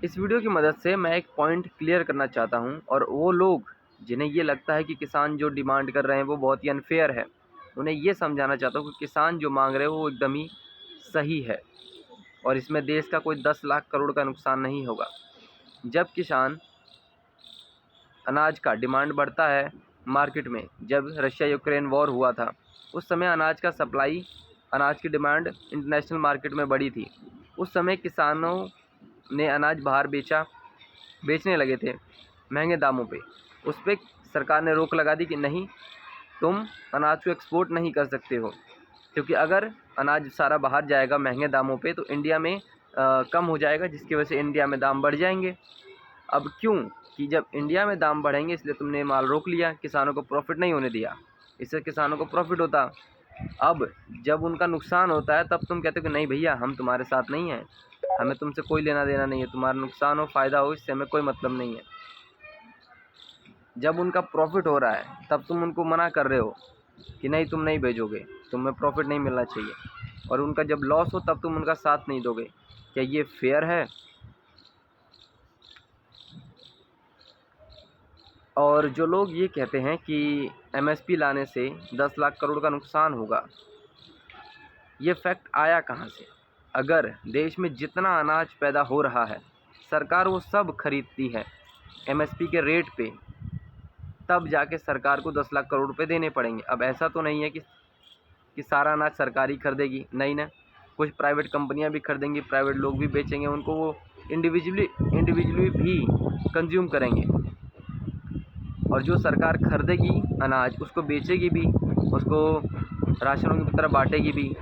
इस वीडियो की मदद से मैं एक पॉइंट क्लियर करना चाहता हूं, और वो लोग जिन्हें ये लगता है कि किसान जो डिमांड कर रहे हैं वो बहुत ही अनफेयर है, उन्हें ये समझाना चाहता हूं कि किसान जो मांग रहे हैं वो एकदम ही सही है, और इसमें देश का कोई 10 लाख करोड़ का नुकसान नहीं होगा। जब किसान अनाज का डिमांड बढ़ता है मार्केट में, जब रशिया यूक्रेन वॉर हुआ था उस समय अनाज का सप्लाई, अनाज की डिमांड इंटरनेशनल मार्केट में बढ़ी थी। उस समय किसानों ने अनाज बाहर बेचने लगे थे महंगे दामों पे। उस पर सरकार ने रोक लगा दी कि नहीं, तुम अनाज को एक्सपोर्ट नहीं कर सकते हो, क्योंकि अगर अनाज सारा बाहर जाएगा महंगे दामों पे तो इंडिया में कम हो जाएगा, जिसकी वजह से इंडिया में दाम बढ़ जाएंगे। अब क्यों कि जब इंडिया में दाम बढ़ेंगे इसलिए तुमने माल रोक लिया, किसानों को प्रॉफिट नहीं होने दिया, इससे किसानों को प्रॉफिट होता। अब जब उनका नुकसान होता है तब तुम कहते हो कि नहीं भैया, हम तुम्हारे साथ नहीं हैं, हमें तुमसे कोई लेना देना नहीं है, तुम्हारा नुकसान हो फ़ायदा हो इससे हमें कोई मतलब नहीं है। जब उनका प्रॉफिट हो रहा है तब तुम उनको मना कर रहे हो कि नहीं तुम नहीं भेजोगे, तुम्हें प्रॉफिट नहीं मिलना चाहिए, और उनका जब लॉस हो तब तुम उनका साथ नहीं दोगे। क्या ये फेयर है? और जो लोग ये कहते हैं कि एमएसपी लाने से 10 लाख करोड़ का नुकसान होगा, ये फैक्ट आया कहाँ से? अगर देश में जितना अनाज पैदा हो रहा है सरकार वो सब खरीदती है एमएसपी के रेट पे, तब जाके सरकार को 10 लाख करोड़ रुपए देने पड़ेंगे। अब ऐसा तो नहीं है कि सारा अनाज सरकार ही खरीदेगी, नहीं ना, कुछ प्राइवेट कंपनियां भी खरीदेंगी, प्राइवेट लोग भी बेचेंगे, उनको वो इंडिविजुअली भी कंज्यूम करेंगे, और जो सरकार खरीदेगी अनाज उसको बेचेगी भी, उसको राशनों की तरह बांटेगी भी।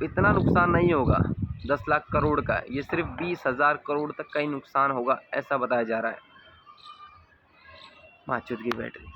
इतना नुकसान नहीं होगा 10 लाख करोड़ का, ये सिर्फ 20,000 करोड़ तक का ही नुकसान होगा, ऐसा बताया जा रहा है। माचुद की बैटरी।